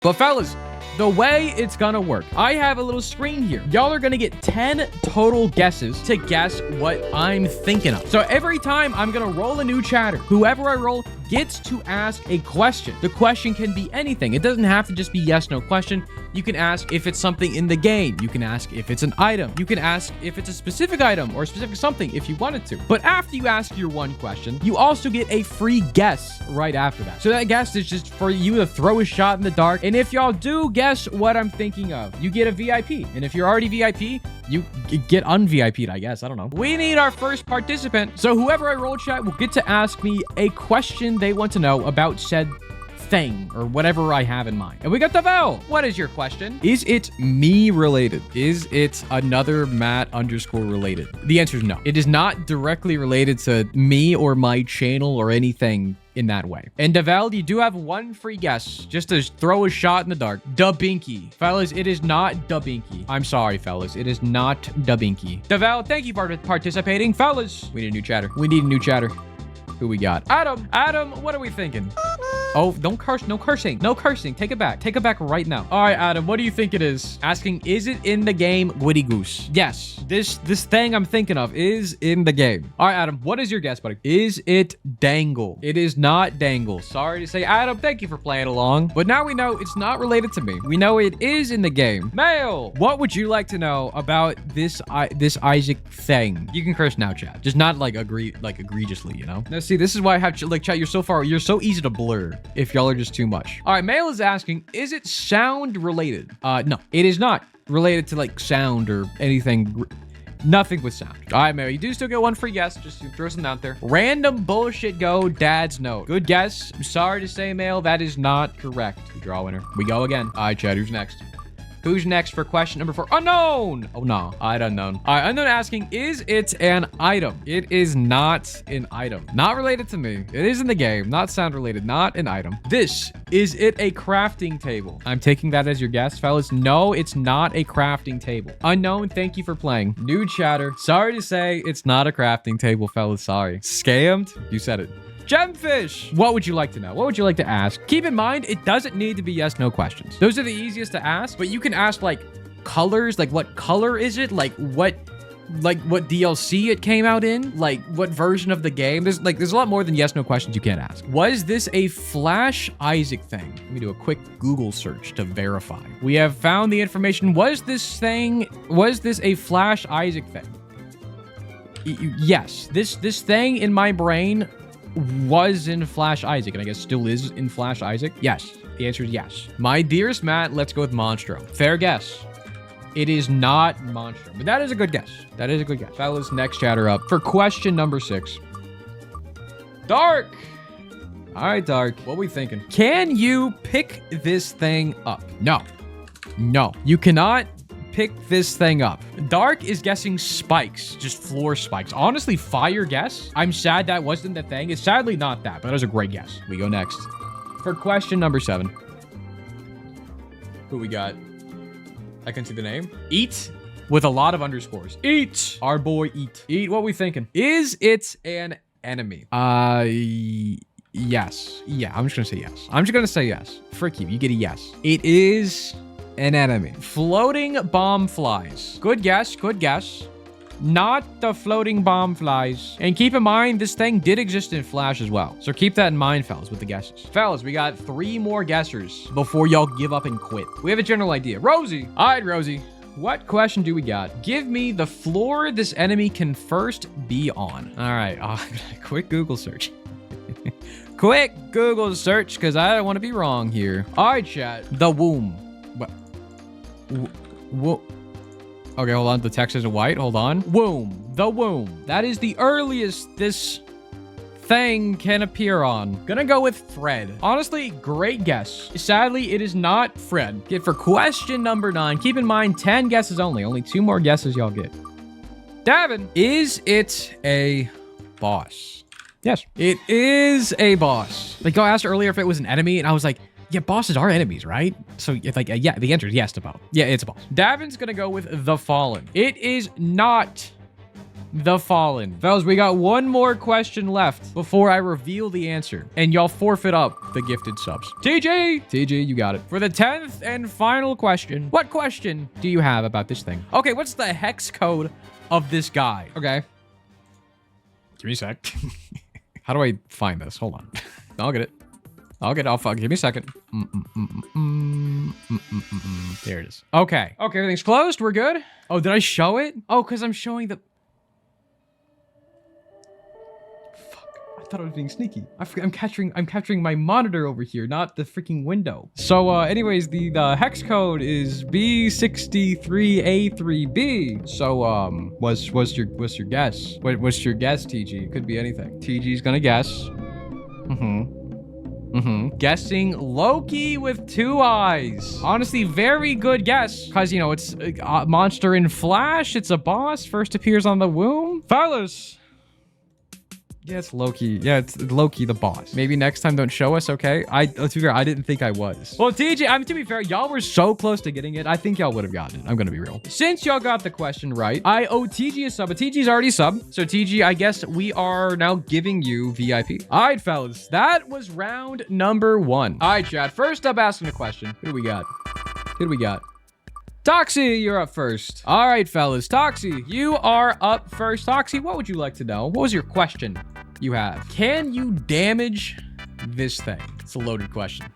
But fellas, the way it's gonna work, I have a little screen here. Y'all are gonna get 10 total guesses to guess what I'm thinking of. So every time I'm gonna roll a new chatter, whoever I roll gets to ask a question. The question can be anything. It doesn't have to just be yes, no question. You can ask if it's something in the game. You can ask if it's an item. You can ask if it's a specific item or a specific something if you wanted to. But after you ask your one question, you also get a free guess right after that. So that guess is just for you to throw a shot in the dark. And if y'all do guess what I'm thinking of, you get a VIP. And if you're already VIP, you get un-VIP'd, I guess. I don't know. We need our first participant. So whoever I roll chat will get to ask me a question they want to know about said thing or whatever I have in mind. And we got Devel. What is your question? Is it me related? Is it another Matt _ related? The answer is no. It is not directly related to me or my channel or anything in that way. And Devel, you do have one free guess just to throw a shot in the dark. Dubinky. Fellas, it is not Dubinky. I'm sorry, fellas. It is not Dubinky. Devel, thank you for participating. Fellas, we need a new chatter. We need a new chatter. Who we got? Adam. Adam, what are we thinking? Oh, don't curse. No cursing. No cursing. Take it back. Take it back right now. All right, Adam, what do you think it is? Asking, is it in the game Gwitty Goose? Yes. This thing I'm thinking of is in the game. All right, Adam, what is your guess, buddy? Is it Dangle? It is not Dangle. Sorry to say, Adam, thank you for playing along. But now we know it's not related to me. We know it is in the game. Mail, what would you like to know about this Isaac thing? You can curse now, chat. Just not like egregiously, you know? Now, see, this is why I have like chat. You're so easy to blur if y'all are just too much. All right, Mail is asking, is it sound related? No, it is not related to like sound or anything. Nothing with sound. All right, Mail, you do still get one free guess. Just to throw something out there. Random bullshit go, dad's note. Good guess. I'm sorry to say, Mail, that is not correct. We draw a winner. We go again. All right, chat, who's next? Who's next for question number 4? Unknown! Oh, no. I don't know. All right, Unknown asking, is it an item? It is not an item. Not related to me. It is in the game. Not sound related. Not an item. Is it a crafting table? I'm taking that as your guess, fellas. No, it's not a crafting table. Unknown, thank you for playing. New chatter. Sorry to say, it's not a crafting table, fellas. Sorry. Scammed? You said it. Gemfish, what would you like to know? What would you like to ask? Keep in mind, it doesn't need to be yes, no questions. Those are the easiest to ask, but you can ask like colors, like what color is it? Like what DLC it came out in? Like what version of the game? There's a lot more than yes, no questions you can't ask. Was this a Flash Isaac thing? Let me do a quick Google search to verify. We have found the information. Was this a Flash Isaac thing? Yes, this thing in my brain was in Flash Isaac, and I guess still is in Flash Isaac. Yes, the answer is yes. My dearest Matt, let's go with Monstro. Fair guess. It is not Monstro, but that is a good guess. That is a good guess. Fellas, next chatter up for question number 6. Dark. All right, Dark, what are we thinking? Can you pick this thing up? No. No, you cannot pick this thing up. Dark is guessing spikes, just floor spikes. Honestly, fire guess. I'm sad that wasn't the thing. It's sadly not that, but that was a great guess. We go next for question number 7. Who we got? I can see the name. Eat with a lot of underscores. Eat. Our boy Eat. Eat, what we thinking? Is it an enemy? Yes. Yeah, I'm just gonna say yes. I'm just gonna say yes. Frick you get a yes. It is an enemy. Floating bomb flies. Good guess. Good guess. Not the floating bomb flies. And keep in mind, this thing did exist in Flash as well. So keep that in mind, fellas, with the guesses. Fellas, we got 3 more guessers before y'all give up and quit. We have a general idea. Rosie. All right, Rosie. What question do we got? Give me the floor this enemy can first be on. All right. Quick Google search. Quick Google search, because I don't want to be wrong here. All right, chat. The womb. Okay, hold on. The text isn't white. Hold on. Womb. The womb. That is the earliest this thing can appear on. Gonna go with Fred. Honestly, great guess. Sadly, it is not Fred. Get for question number 9. Keep in mind, 10 guesses only. Only 2 more guesses y'all get. Davin, is it a boss? Yes, it is a boss. Like, I asked earlier if it was an enemy, and I was like, yeah, bosses are enemies, right? So it's like, yeah, the answer is yes to both. Yeah, it's a boss. Davin's gonna go with the Fallen. It is not the Fallen. Fellas, we got one more question left before I reveal the answer. And y'all forfeit up the gifted subs. TG, you got it. For the 10th and final question, what question do you have about this thing? Okay, what's the hex code of this guy? Okay. Give me a sec. How do I find this? Hold on. I'll get it. Give me a second. There it is. Okay, everything's closed. We're good. Oh, did I show it? Oh, because I'm showing the... I thought I was being sneaky. I'm capturing my monitor over here, not the freaking window. So, anyways, the hex code is B63A3B. So, what's your guess? What's your guess, TG? It could be anything. TG's gonna guess. Guessing Loki with 2 eyes. Honestly, very good guess. Because, you know, it's a monster in Flash. It's a boss. First appears on the womb. Fellas. Yeah, it's Loki. Yeah, it's Loki, the boss. Maybe next time don't show us, okay? Let's be fair, I didn't think I was. Well, TJ, to be fair, y'all were so close to getting it. I think y'all would have gotten it. I'm gonna be real. Since y'all got the question right, I owe TG a sub, but TG's already sub. So TG, I guess we are now giving you VIP. All right, fellas, that was round number 1. All right, chat, first up asking a question. Who do we got? Toxie, you're up first. All right, fellas. Toxie, you are up first. Toxie, what would you like to know? What was your question you have? Can you damage this thing? It's a loaded question.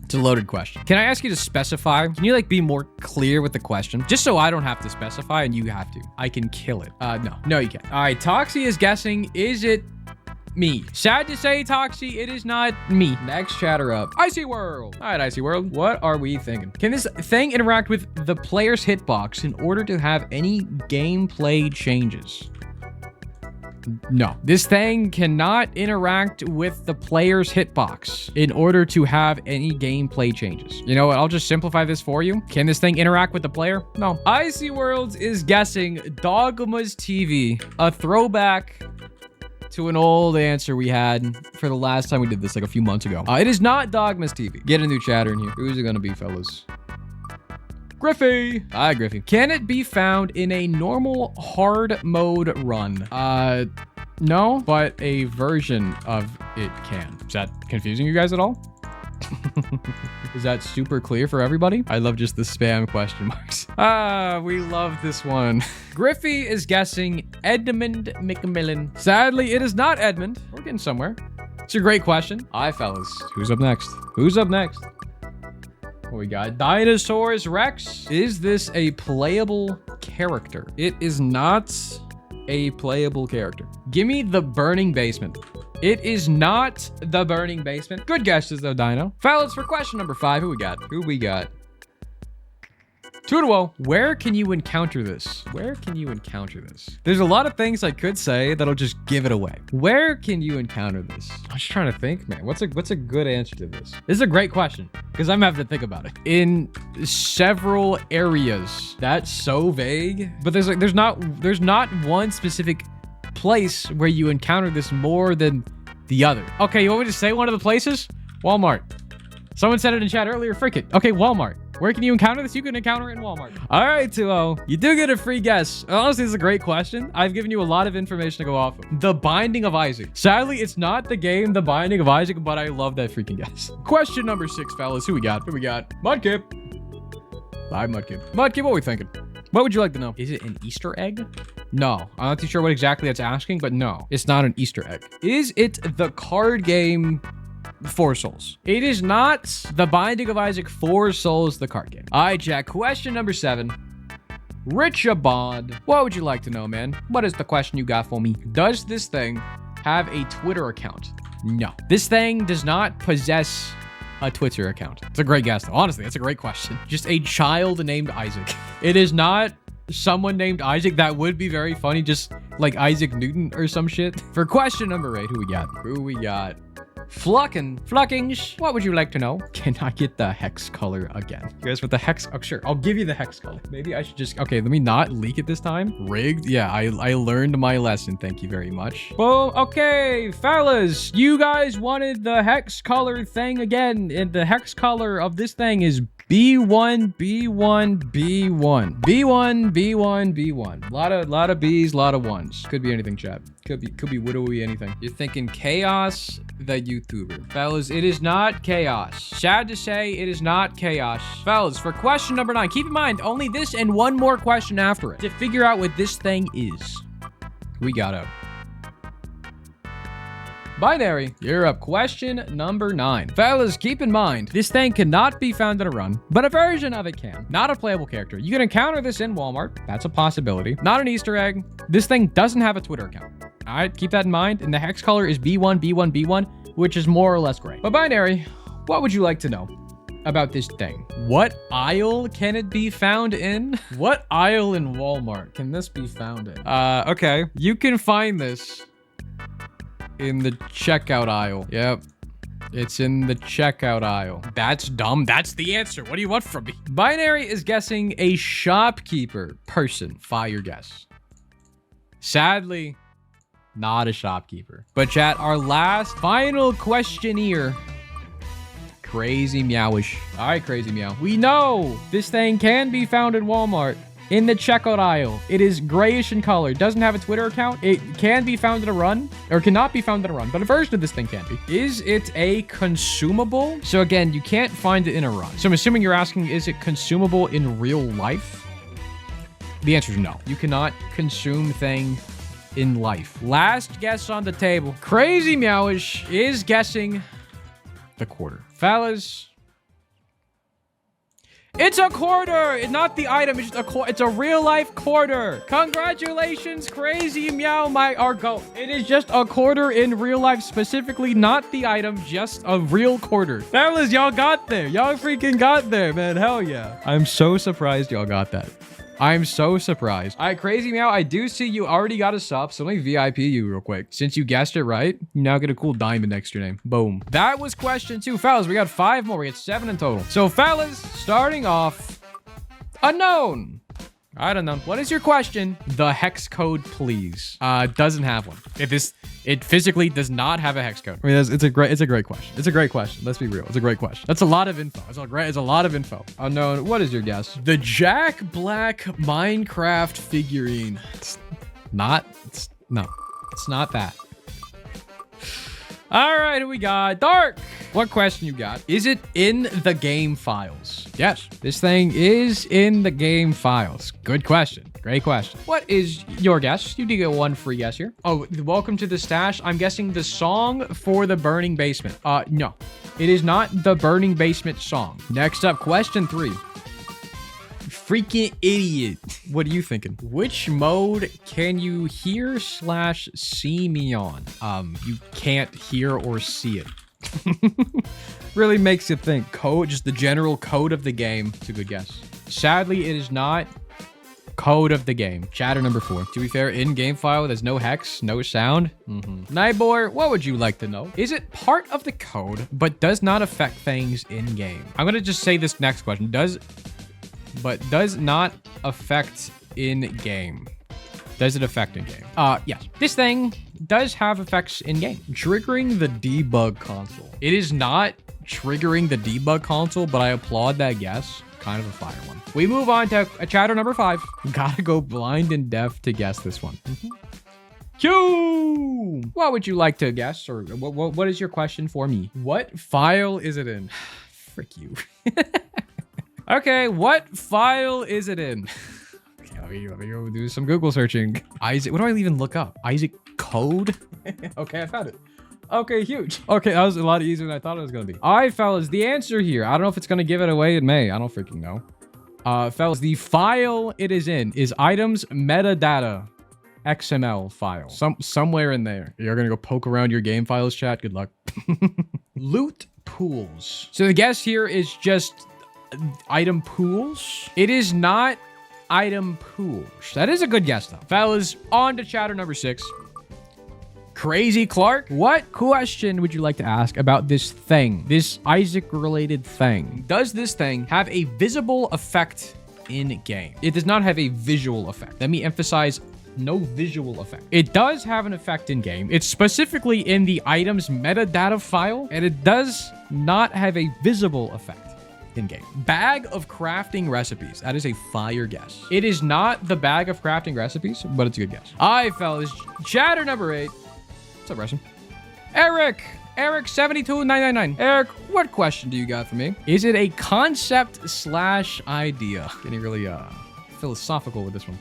Can I ask you to specify? Can you like be more clear with the question? Just so I don't have to specify and you have to. I can kill it. No, you can't. All right, Toxie is guessing, is it me? Sad to say, Toxie, it is not me. Next chatter up. Icy World. All right, Icy World. What are we thinking? Can this thing interact with the player's hitbox in order to have any gameplay changes? No. This thing cannot interact with the player's hitbox in order to have any gameplay changes. You know what? I'll just simplify this for you. Can this thing interact with the player? No. Icy Worlds is guessing Dogma's TV, a throwback to an old answer we had for the last time we did this, like a few months ago. It is not Dogma's TV. Get a new chatter in here. Who's it gonna be, fellas? Griffy. Hi, Griffy. Can it be found in a normal hard mode run? No, but a version of it can. Is that confusing you guys at all? Is that super clear for everybody? I love just the spam question marks. We love this one. Griffy is guessing Edmund McMillan. Sadly, it is not Edmund. We're getting somewhere. It's a great question. Hi, fellas. Who's up next? What we got? Dinosaurus Rex. Is this a playable character? It is not a playable character. Give me the burning basement. It is not the burning basement. Good guesses though, Dino. Fellas, for question number 5, who we got? 2-0. Where can you encounter this? There's a lot of things I could say that'll just give it away. Where can you encounter this? I'm just trying to think, man. What's a good answer to this? This is a great question because I'm having to think about it. In several areas. That's so vague. But there's not one specific place where you encounter this more than the other. Okay, you want me to say one of the places? Walmart. Someone said it in chat earlier. Frick it. Okay, Walmart. Where can you encounter this? You can encounter it in Walmart. All right, 2-0. You do get a free guess. Honestly, this is a great question. I've given you a lot of information to go off of. The Binding of Isaac. Sadly, it's not the game The Binding of Isaac, but I love that freaking guess. Question number 6, fellas. Who we got? Mudkip. Hi, Mudkip. Mudkip, what are we thinking? What would you like to know? Is it an Easter egg? No. I'm not too sure what exactly that's asking, but no. It's not an Easter egg. Is it the card game 4 Souls? It is not the Binding of Isaac 4 Souls, the card game. All right, Jack. Question number 7. Richabond. What would you like to know, man? What is the question you got for me? Does this thing have a Twitter account? No. This thing does not possess a Twitter account. It's a great guess, though. Honestly, that's a great question. Just a child named Isaac. It is not someone named Isaac. That would be very funny. Just like Isaac Newton or some shit. For question number 8, who we got? Fluckings. What would you like to know? Can I get the hex color again? You guys with the hex? Oh, sure. I'll give you the hex color. Maybe I should just... Okay, let me not leak it this time. Rigged? Yeah, I learned my lesson. Thank you very much. Well, okay, fellas. You guys wanted the hex color thing again. And the hex color of this thing is B1, B1, B1, B1, B1, B1. Lot of B's, lot of ones. Could be anything, chat. Could be widowy anything. You're thinking Chaos, the YouTuber. Fellas, it is not Chaos. Sad to say, it is not Chaos. Fellas, for question number 9, keep in mind, only this and one more question after it to figure out what this thing is. We gotta. Binary, you're up. Question number 9. Fellas, keep in mind, this thing cannot be found in a run, but a version of it can. Not a playable character. You can encounter this in Walmart. That's a possibility. Not an Easter egg. This thing doesn't have a Twitter account. All right, keep that in mind. And the hex color is B1, B1, B1, which is more or less gray. But Binary, what would you like to know about this thing? What aisle can it be found in? What aisle in Walmart can this be found in? Okay. You can find this in the checkout aisle. Yep. It's in the checkout aisle. That's dumb. That's the answer. What do you want from me? Binary is guessing a shopkeeper person. Fire guess. Sadly, not a shopkeeper. But chat, our last final questionnaire. Crazy Meowish. All right, Crazy Meow. We know this thing can be found in Walmart. In the checkout aisle. It is grayish in color. Doesn't have a Twitter account. It can be found in a run, or cannot be found in a run, but a version of this thing can be. Is it a consumable? So again, you can't find it in a run. So I'm assuming you're asking, is it consumable in real life? The answer is no. You cannot consume thing in life. Last guess on the table. Crazy Meowish is guessing the quarter. Fellas, it's a quarter. It's not the item. It's just it's a real life quarter. Congratulations, Crazy Meow, our goat. It is just a quarter in real life, specifically not the item, just a real quarter. Fellas, y'all got there. Y'all freaking got there, man. Hell yeah. I'm so surprised y'all got that. I'm so surprised. All right, Crazy Meow, I do see you already got a sub, so let me VIP you real quick. Since you guessed it right, you now get a cool diamond next to your name. Boom. That was question 2. Fellas, we got 5 more. We got 7 in total. So, fellas, starting off, unknown. I don't know. What is your question? The hex code, please. Doesn't have one. It physically does not have a hex code. I mean, it's a great question. It's a great question. Let's be real. It's a great question. That's a lot of info. It's a lot of info. Unknown. What is your guess? The Jack Black Minecraft figurine. It's not that. All right, who we got? Dark. What question you got? Is it in the game files? Yes, this thing is in the game files. Good question. Great question. What is your guess? You do get 1 free guess here. Oh, welcome to the stash. I'm guessing the song for the Burning Basement. No, it is not the Burning Basement song. Next up, question 3. Freaking idiot. What are you thinking? Which mode can you hear/see me on? You can't hear or see it. Really makes you think. Code, just the general code of the game. It's a good guess. Sadly, it is not code of the game. Chatter number 4. To be fair, in-game file, there's no hex, no sound. Nightboy, what would you like to know? Is it part of the code, but does not affect things in-game? I'm gonna just say this next question. Does not affect in-game. Does it affect in-game? Yes. This thing does have effects in-game. Triggering the debug console. It is not triggering the debug console, but I applaud that guess. Kind of a fire one. We move on to chatter number 5. Gotta go blind and deaf to guess this one. Q! What would you like to guess? Or what is your question for me? What file is it in? Frick you. Okay, what file is it in? Let me go do some Google searching. Isaac, what do I even look up? Isaac code? Okay, I found it. Okay, huge. Okay, that was a lot easier than I thought it was gonna be. All right, fellas, the answer here. I don't know if it's gonna give it away. It may. I don't freaking know. Fellas, the file it is in is items metadata XML file. Somewhere in there. You're gonna go poke around your game files, chat. Good luck. Loot pools. So the guess here is just item pools. It is not item pools. That is a good guess though. Fellas, on to chatter number 6. Crazy Clark, what question would you like to ask about this thing? This Isaac related thing. Does this thing have a visible effect in game? It does not have a visual effect. Let me emphasize, no visual effect. It does have an effect in game. It's specifically in the items metadata file, and it does not have a visible effect. in game. Bag of crafting recipes. That is a fire guess. It is not the bag of crafting recipes, but it's a good guess. All right, fellas. Chatter number 8. What's up, Russian? Eric 72999. Eric, what question do you got for me? Is it a concept / idea? Getting really philosophical with this one.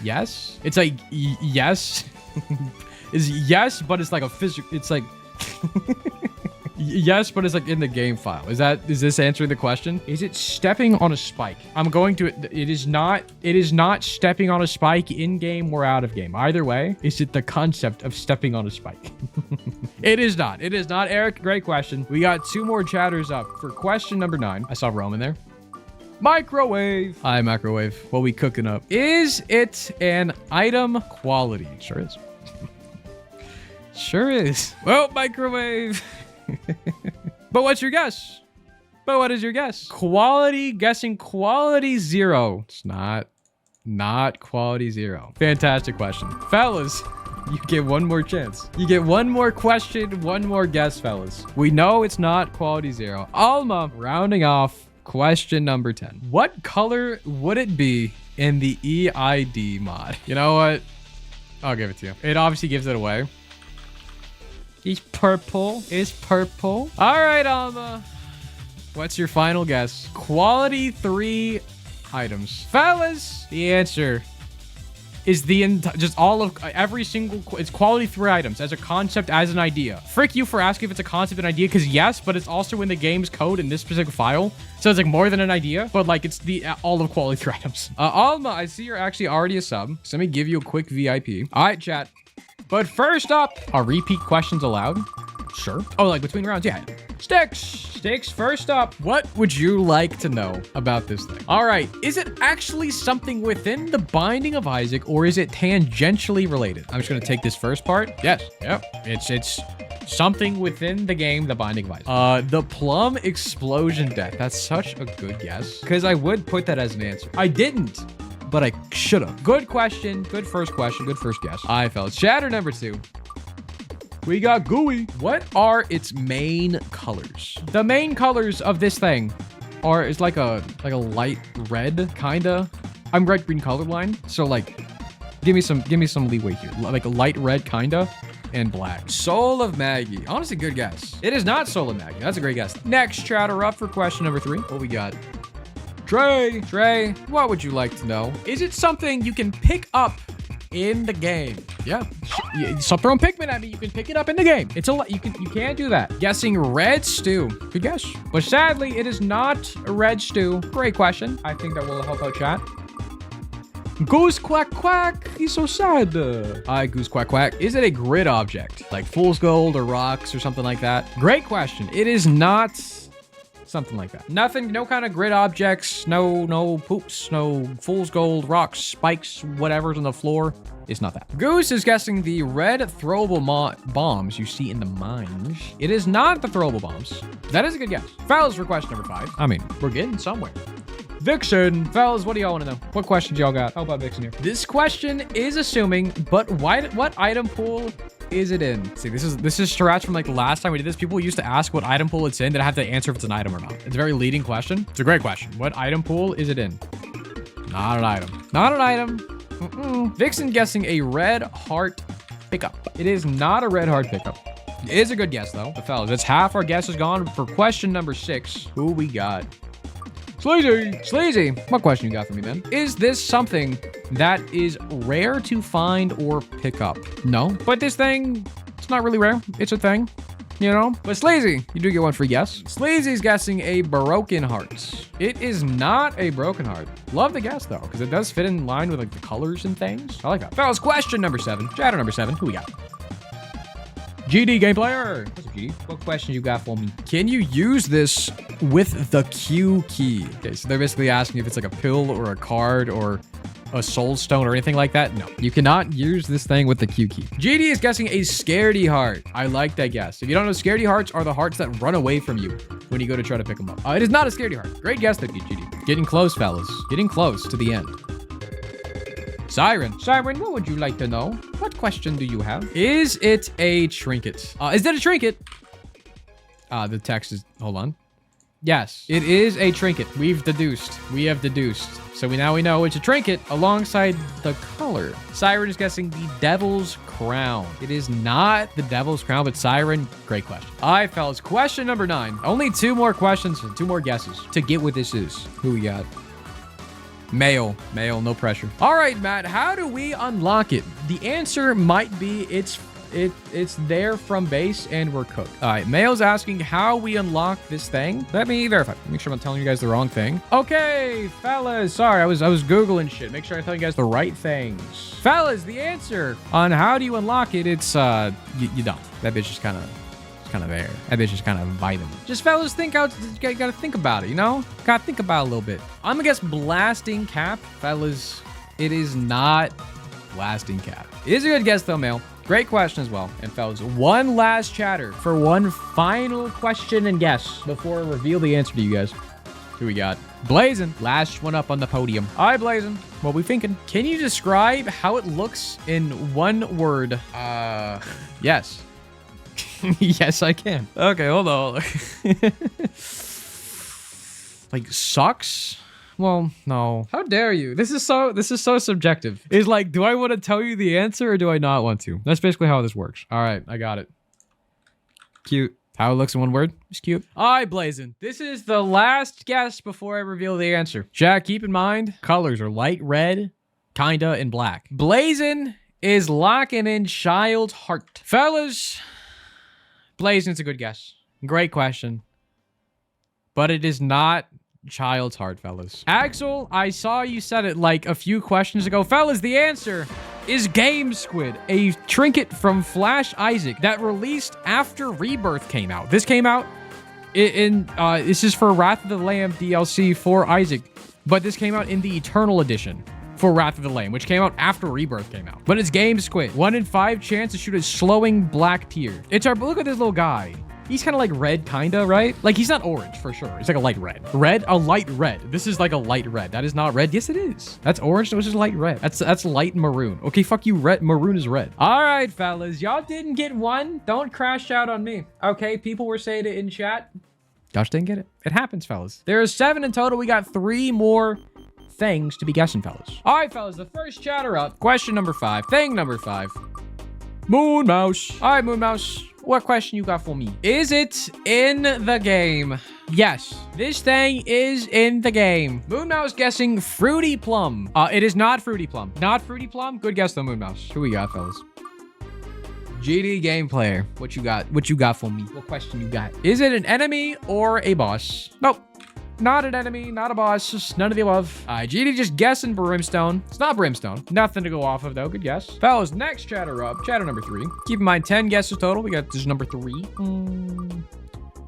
Yes. It's like yes. Is yes, but it's like a physical. It's like yes, but it's like in the game file. Is this answering the question? Is it stepping on a spike? I'm going to. It is not stepping on a spike in game or out of game. Either way, is it the concept of stepping on a spike? It is not. It is not, Eric. Great question. We got 2 more chatters up for question number 9. I saw Roman there. Microwave. Hi, microwave. What we cooking up? Is it an item quality? Sure is. Sure is. Well, microwave. But what's your guess? But what is your guess? Quality, guessing quality 0. It's not quality 0. Fantastic question. Fellas, you get 1 more chance. You get 1 more question, 1 more guess, fellas. We know it's not quality 0. Alma, rounding off question number 10. What color would it be in the EID mod? You know what? I'll give it to you. It obviously gives it away. It's purple. It's purple. All right, Alma. What's your final guess? Quality 3 items. Fellas, the answer is just all of every single. It's quality 3 items as a concept, as an idea. Frick you for asking if it's a concept and idea, because yes, but it's also in the game's code in this specific file. So it's like more than an idea, but like it's the all of quality 3 items. Alma, I see you're actually already a sub. So let me give you a quick VIP. All right, chat. But first up, are repeat questions allowed? Sure. Oh, like between rounds? Yeah. Sticks, first up. What would you like to know about this thing? All right. Is it actually something within the Binding of Isaac, or is it tangentially related? I'm just going to take this first part. Yes. Yep. It's something within the game, the Binding of Isaac. The plum explosion death. That's such a good guess, because I would put that as an answer. I didn't, but I should have. Good question. Good first question. Good first guess. All right, fellas. Chatter number 2. We got gooey. What are its main colors? The main colors of this thing is like a light red, kinda. I'm red-green colorblind, so like, give me some leeway here. Like a light red, kinda, and black. Soul of Maggie. Honestly, good guess. It is not Soul of Maggie. That's a great guess. Next chatter up for question number 3. What we got? Trey, what would you like to know? Is it something you can pick up in the game? Yeah. Stop throwing Pikmin at me. You can pick it up in the game. It's a lot. You can't do that. Guessing red stew. Good guess. But sadly, it is not a red stew. Great question. I think that will help out chat. Goose quack quack. He's so sad. Hi, Goose quack quack. Is it a grid object? Like fool's gold or rocks or something like that? Great question. It is not something like that. Nothing, no kind of grid objects, no poops, no fool's gold, rocks, spikes, whatever's on the floor. It's not that. Goose is guessing the red throwable bombs you see in the mines. It is not the throwable bombs. That is a good guess. Fellas, for question number 5. I mean, we're getting somewhere. Vixen. Fellas, what do y'all want to know? What questions y'all got? How about Vixen here? This question is assuming, but what item pool is it in? See, this is scratch from like the last time we did this. People used to ask what item pool it's in, then I have to answer if it's an item or not. It's a very leading question. It's a great question. What item pool is it in? Not an item. Not an item. Vixen guessing a red heart pickup. It is not a red heart pickup. It is a good guess though. But fellas, that's half our guesses gone for question number 6. Who we got? Sleazy. What question you got for me, man? Is this something that is rare to find or pick up? No. But this thing, it's not really rare. It's a thing, you know? But Sleazy, you do get one free guess. Sleazy's guessing a broken heart. It is not a broken heart. Love the guess, though, because it does fit in line with like the colors and things. I like that. Fellas, question number 7. Chatter number 7. Who we got? GD game player. What's up, GD? What question you got for me? Can you use this with the Q key? Okay, so they're basically asking if it's like a pill or a card or a soul stone or anything like that. No, you cannot use this thing with the Q key. GD is guessing a scaredy heart. I like that guess. If you don't know, scaredy hearts are the hearts that run away from you when you go to try to pick them up. It is not a scaredy heart. Great guess, though, GD. Getting close, fellas. Getting close to the end. Siren, what would you like to know? What question do you have? Is it a trinket? Is that a trinket? The text is, hold on. Yes, it is a trinket. We have deduced. So now we know it's a trinket alongside the color. Siren is guessing the Devil's Crown. It is not the Devil's Crown, but Siren, great question. All right, fellas, question number 9. Only 2 more questions and 2 more guesses to get what this is. Who we got? Male, no pressure. All right, Matt, how do we unlock it? The answer might be it's there from base and we're cooked. All right, Male's asking how we unlock this thing. Let me verify. Make sure I'm not telling you guys the wrong thing. Okay, fellas, sorry, I was Googling shit. Make sure I'm telling you guys the right things. Fellas, the answer on how do you unlock it, it's, you don't. That bitch is kind of there. That bitch is kind of vibing. Just fellas, think out. You gotta think about it, you know? Gotta think about it a little bit. I'm gonna guess blasting cap. Fellas, it is not blasting cap. It is a good guess though, Male. Great question as well. And fellas, one last chatter for one final question and guess before I reveal the answer to you guys. Who we got? Blazin', last one up on the podium. All right, Blazin', what we thinking? Can you describe how it looks in one word? Yes. Yes, I can. Okay, hold on. Like sucks? Well, no. How dare you? This is so subjective. It's like, do I want to tell you the answer or do I not want to? That's basically how this works. All right, I got it. Cute. How it looks in one word? It's cute. All right, Blazin'. This is the last guess before I reveal the answer. Jack, keep in mind, colors are light red, kinda, and black. Blazin' is locking in Child's Heart. Fellas, Blazin's a good guess. Great question. But it is not Child's Heart, fellas. Axel, I saw you said it like a few questions ago. Fellas, the answer is Game Squid, a trinket from Flash Isaac that released after Rebirth came out. This came out this is for Wrath of the Lamb DLC for Isaac, but this came out in the Eternal Edition for Wrath of the Lamb, which came out after Rebirth came out. But it's Game Squid. 1 in 5 chance to shoot a slowing black tear. Look at this little guy. He's kind of like red, kinda, right? Like, he's not orange, for sure. It's like a light red. A light red. This is like a light red. That is not red. Yes, it is. That's orange. No, it's just light red. That's light maroon. Okay, fuck you, red. Maroon is red. All right, fellas. Y'all didn't get one. Don't crash out on me. Okay, people were saying it in chat. Josh didn't get it. It happens, fellas. There are 7 in total. We got 3 more things to be guessing, fellas. All right, fellas. The first chatter up. Question number 5. Thing number 5. Moon Mouse. All right, Moon Mouse. What question you got for me? Is it in the game? Yes, this thing is in the game. Moon Mouse guessing Fruity Plum. It is not Fruity Plum. Not Fruity Plum? Good guess though, Moon Mouse. Who we got, fellas? GD game player. What you got? What you got for me? What question you got? Is it an enemy or a boss? Nope. Not an enemy, not a boss, just none of the above. All right, GD just guessing Brimstone. It's not Brimstone. Nothing to go off of, though. Good guess. Fellas, next chatter up. Chatter number 3. Keep in mind, 10 guesses total. We got this is number 3.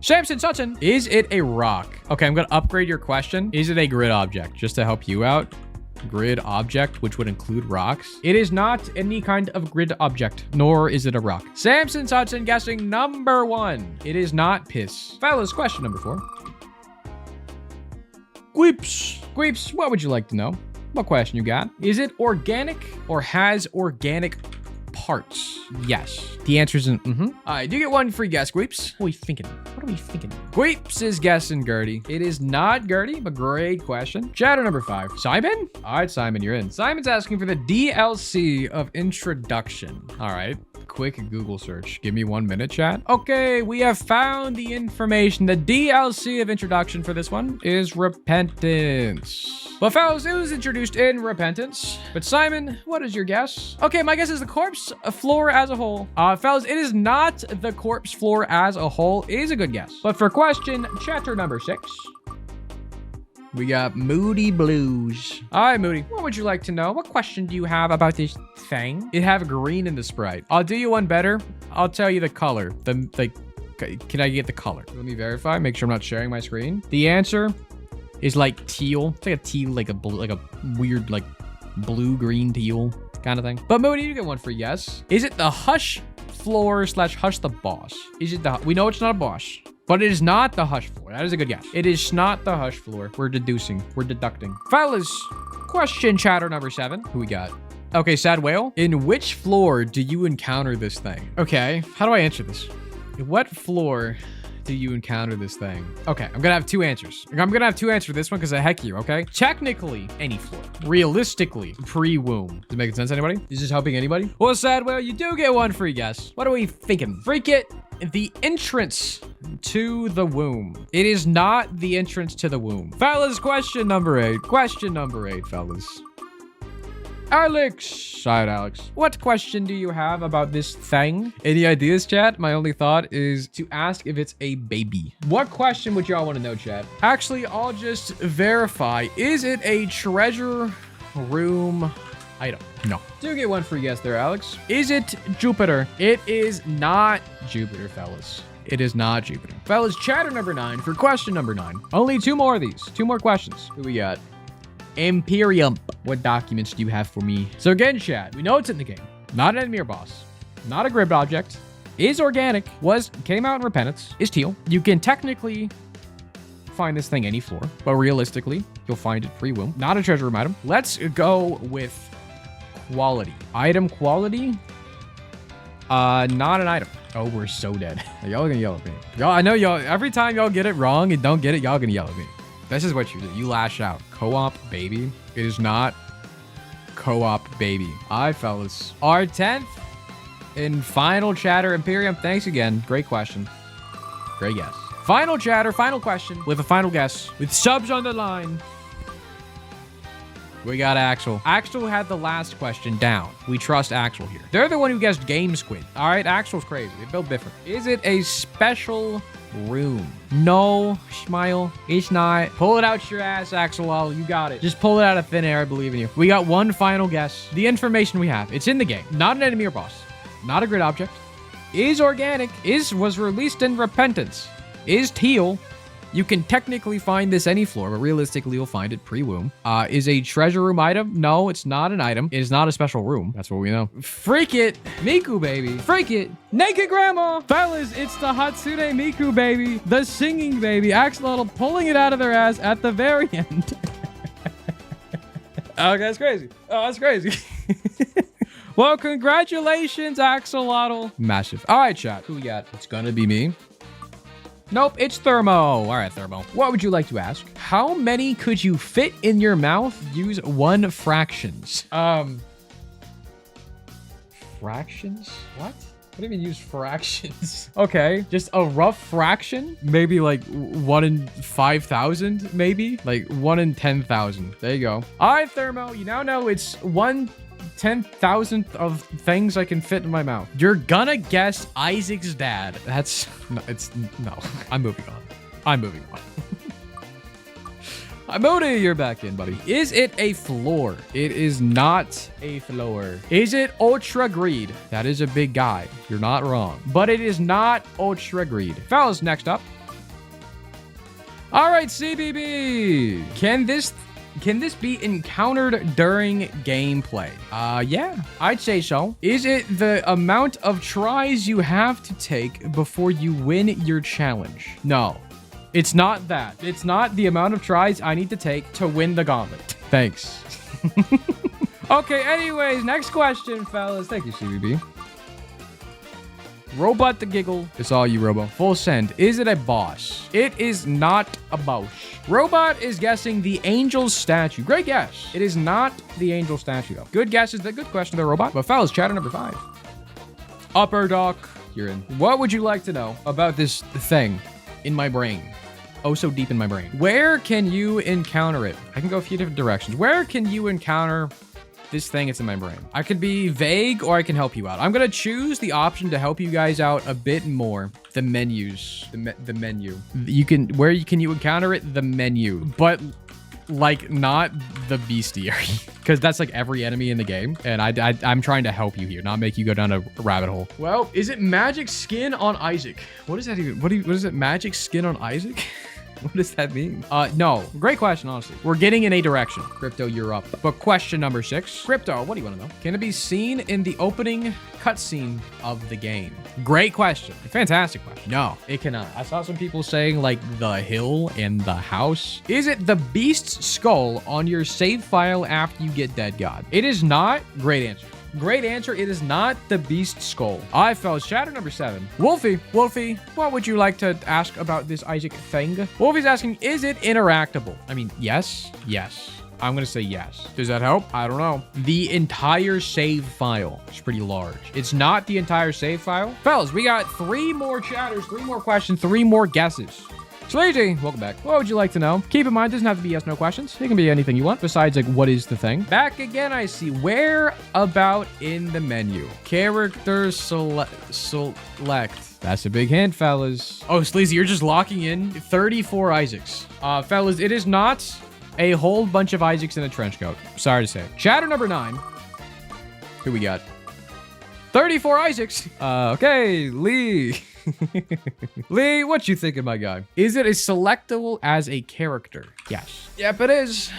Samson Sutton. Is it a rock? Okay, I'm going to upgrade your question. Is it a grid object? Just to help you out. Grid object, which would include rocks. It is not any kind of grid object, nor is it a rock. Samson Sutton guessing number 1. It is not piss. Fellas, question number 4. Gweeps, what would you like to know? What question you got? Is it organic or has organic parts? Yes. The answer is All right, you get 1 free guess, Gweeps. What are we thinking? Gweeps is guessing Gertie. It is not Gertie, but great question. Chatter number 5. Simon? All right, Simon, you're in. Simon's asking for the DLC of Introduction. All right. Quick Google search. Give me 1 minute, chat. Okay, we have found the information. The DLC of Introduction for this one is Repentance. Well, fellas, it was introduced in Repentance. But Simon, what is your guess? Okay, my guess is the corpse floor as a whole. Fellas, it is not the corpse floor as a whole. It is a good guess. But for question, chatter number 6. We got Moody Blues. All right, Moody. What would you like to know? What question do you have about this thing? It have green in the sprite. I'll do you one better. I'll tell you the color. Can I get the color? Let me verify. Make sure I'm not sharing my screen. The answer is like teal. It's like a teal, like a weird like blue-green teal kind of thing. But Moody, you get 1 for yes. Is it the Hush floor / Hush the boss? Is it the? We know it's not a boss. But it is not the Hush floor. That is a good guess. It is not the Hush floor. We're deducing. We're deducting. Fellas, question chatter number 7. Who we got? Okay, Sad Whale. In which floor do you encounter this thing? Okay, how do I answer this? What floor do you encounter this thing? Okay, I'm gonna have two answers. I'm gonna have two answers for this one because I heck you, okay? Technically, any floor. Realistically, pre-womb. Does it make sense to anybody? Is this helping anybody? Well, sad, well, you do get one free guess. What are we thinking? Freak it. The entrance to the womb. It is not the entrance to the womb. Fellas, question number 8. Question number 8, fellas. Alex. All right, Alex. What question do you have about this thing? Any ideas, chat? My only thought is to ask if it's a baby. What question would y'all want to know, chat? Actually, I'll just verify. Is it a treasure room item? No. Do get one free guess there, Alex. Is it Jupiter? It is not Jupiter, fellas. It is not Jupiter. Fellas, chatter number 9 for question number 9. Only 2 more of these. 2 more questions. Who we got? Imperium. What documents do you have for me? So again, chat, we know it's in the game. Not an enemy or boss. Not a gribbed object. Is organic. Came out in Repentance. Is teal. You can technically find this thing any floor, but realistically, you'll find it pre-womb. Not a treasure room item. Let's go with quality. Item quality. Not an item. Oh, we're so dead. Y'all gonna yell at me. Y'all, I know y'all, every time y'all get it wrong and don't get it, y'all gonna yell at me. This is what you do. You lash out. Co-op baby. It is not co-op baby. All right, fellas. Our 10th and final chatter. Imperium, thanks again. Great question. Great guess. Final chatter, final question with a final guess. With subs on the line. We got Axel. Axel had the last question down. We trust Axel here. They're the one who guessed game squid. All right, Axel's crazy. They built different. Is it a special room? No, Smile. It's not. Pull it out your ass, Axel. You got it. Just pull it out of thin air. I believe in you. We got one final guess. The information we have. It's in the game. Not an enemy or boss. Not a grid object. Is organic. Was released in Repentance. Is teal. You can technically find this any floor, but realistically, you'll find it pre-womb. Is a treasure room item? No, it's not an item. It is not a special room. That's what we know. Freak it. Miku, baby. Freak it. Naked grandma. Fellas, it's the Hatsune Miku, baby. The singing baby. Axolotl pulling it out of their ass at the very end. Oh, that's crazy. Oh, that's crazy. Well, congratulations, Axolotl. Massive. All right, chat. Who we got? It's gonna be me. Nope, it's Thermo. All right, Thermo. What would you like to ask? How many could you fit in your mouth? Use 1 fractions. Fractions? What? What do you mean use fractions? Okay, just a rough fraction? Maybe like 1 in 5,000, maybe? Like 1 in 10,000. There you go. All right, Thermo, you now know it's 1/10,000th of things I can fit in my mouth. You're gonna guess Isaac's dad. That's no, no. I'm moving on. I'm moving on. Moda, you're back in, buddy. Is it a floor? It is not a floor. Is it Ultra Greed? That is a big guy. You're not wrong. But it is not Ultra Greed. Fellas, next up. All right, CBB. Can this be encountered during gameplay? Yeah, I'd say so. Is it the amount of tries you have to take before you win your challenge? No, it's not that. It's not the amount of tries I need to take to win the gauntlet. Thanks. Okay, anyways, next question, fellas. Thank you, CBB. Robot the Giggle. It's all you, Robo. Full send. Is it a boss? It is not a boss. Robot is guessing the angel's statue. Great guess. It is not the angel statue, though. Good guess is the good question there, Robot. But fellas, chatter number 5. Upper Doc, you're in. What would you like to know about this thing in my brain? Oh, so deep in my brain. Where can you encounter it? I can go a few different directions. Where can you encounter this thing? It's in my brain. I could be vague or I can help you out. I'm gonna choose the option to help you guys out a bit more. The menus, the menu. Where can you encounter it? The menu, but like not the bestiary, because that's like every enemy in the game. And I'm trying to help you here, not make you go down a rabbit hole. Well, is it magic skin on Isaac? What is that even? What is it? Magic skin on Isaac? What does that mean? No. Great question, honestly. We're getting in a direction. Crypto, you're up. But question number 6. Crypto, what do you want to know? Can it be seen in the opening cutscene of the game? Great question. Fantastic question. No, it cannot. I saw some people saying like the hill and the house. Is it the beast's skull on your save file after you get Dead God? It is not. Great answer. Great answer. It is not the beast skull. All right, fellas. Shadow number 7. Wolfie, what would you like to ask about this Isaac thing? Wolfie's asking, is it interactable? I mean, yes. I'm going to say yes. Does that help? I don't know. The entire save file is pretty large. It's not the entire save file. Fellas, we got 3 more chatters, 3 more questions, 3 more guesses. Sleazy, welcome back. What would you like to know? Keep in mind, it doesn't have to be yes, no questions. It can be anything you want besides like, what is the thing? Back again, I see. Where about in the menu? Character select. That's a big hint, fellas. Oh, Sleazy, you're just locking in 34 Isaacs. Fellas, it is not a whole bunch of Isaacs in a trench coat. Sorry to say. Chatter number 9. Who we got? 34 Isaacs. Okay, Lee. Lee, what you thinking, my guy? Is it as selectable as a character? Yes. Yep, it is.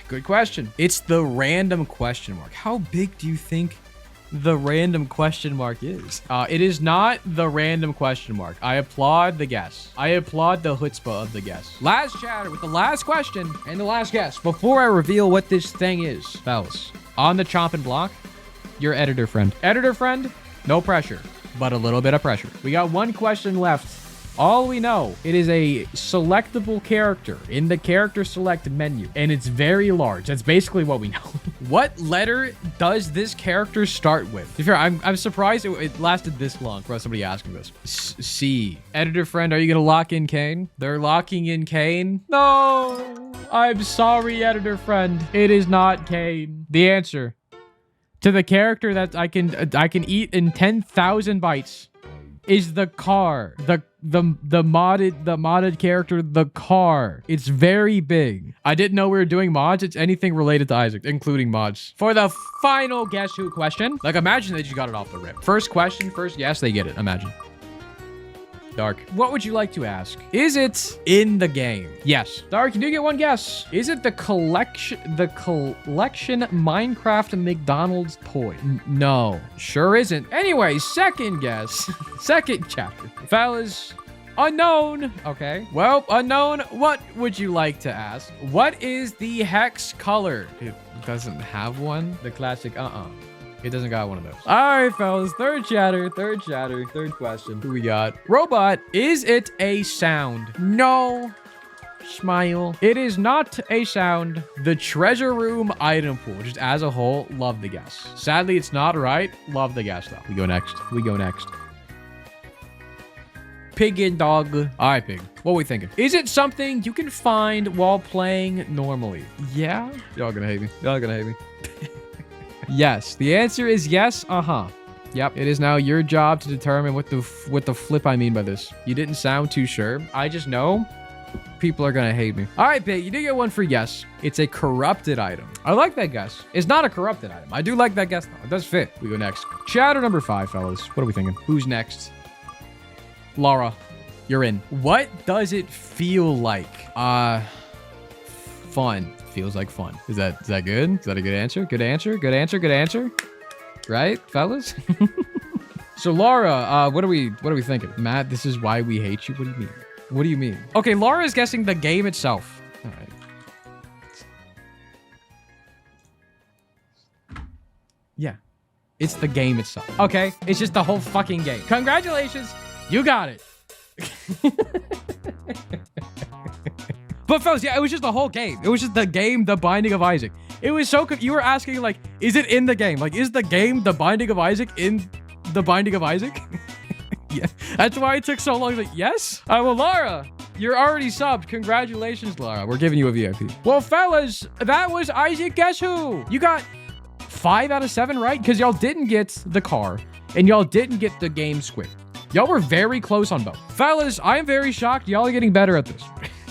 Good question. It's the random question mark. How big do you think the random question mark is? It is not the random question mark. I applaud the guess. I applaud the chutzpah of the guess. Last chatter with the last question and the last guess before I reveal what this thing is. Fellas, on the chopping block, your editor friend. Editor friend, no pressure, but a little bit of pressure. We got 1 question left. All we know, it is a selectable character in the character select menu, and it's very large. That's basically what we know. What letter does this character start with? To be fair, I'm surprised it lasted this long for somebody asking this. C. Editor friend, are you gonna lock in Kane? They're locking in Kane? No, I'm sorry, editor friend. It is not Kane. The answer to the character that I can eat in 10,000 bites is the car. The modded character, the car. It's very big. I didn't know we were doing mods. It's anything related to Isaac, including mods. For the final Guess Who question, like imagine they just got it off the rip. First question, first guess, they get it. Imagine. Dark, what would you like to ask? Is it in the game? Yes. Dark, you do get 1 guess. Is it the collection Minecraft McDonald's toy? No, sure isn't. Anyway, second guess. Second chapter. Fellas, unknown. Okay. Well, unknown, what would you like to ask? What is the hex color? It doesn't have one. The classic, It doesn't got one of those. All right, fellas. Third chatter. Third question. Who we got? Robot, is it a sound? No. Smile. It is not a sound. The treasure room item pool, just as a whole, love the guess. Sadly, it's not right. Love the guess, though. We go next. Pig and dog. All right, Pig. What are we thinking? Is it something you can find while playing normally? Yeah? Y'all gonna hate me. Yes, the answer is yes. Yep, it is now your job to determine what the flip I mean by this. You didn't sound too sure. I just know people are gonna hate me. All right, Pig, you do get 1 for yes. It's a corrupted item. I like that guess. It's not a corrupted item. I do like that guess though. It does fit. We go next. Chatter number 5, fellas. What are we thinking? Who's next? Laura, you're in. What does it feel like? Fun. Feels like fun. Is that good? Is that a good answer? Good answer. Right, fellas? So Laura, what are we thinking? Matt, this is why we hate you. What do you mean? Okay, Laura is guessing the game itself. All right. Yeah. It's the game itself. Okay, it's just the whole fucking game. Congratulations, you got it. But fellas, yeah, it was just the whole game. It was just the game, The Binding of Isaac. It was so you were asking like, is it in the game? Like, is the game The Binding of Isaac in The Binding of Isaac? Yeah, that's why it took so long. Like, yes? Well, Laura, you're already subbed. Congratulations, Laura. We're giving you a VIP. Well, fellas, that was Isaac Guess Who. You got 5 out of 7 right? Because y'all didn't get the car and y'all didn't get the game Squid. Y'all were very close on both. Fellas, I am very shocked. Y'all are getting better at this.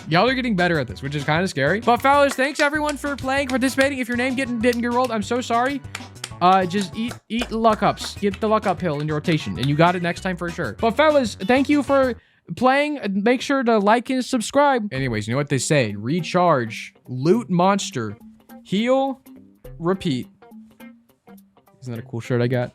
Y'all are getting better at this, which is kind of scary. But fellas, thanks everyone for playing, participating. If your name didn't get rolled, I'm so sorry. Just eat luck ups. Get the luck up hill in your rotation, and you got it next time for sure. But fellas, thank you for playing. Make sure to like and subscribe. Anyways, you know what they say? Recharge, loot monster, heal, repeat. Isn't that a cool shirt I got?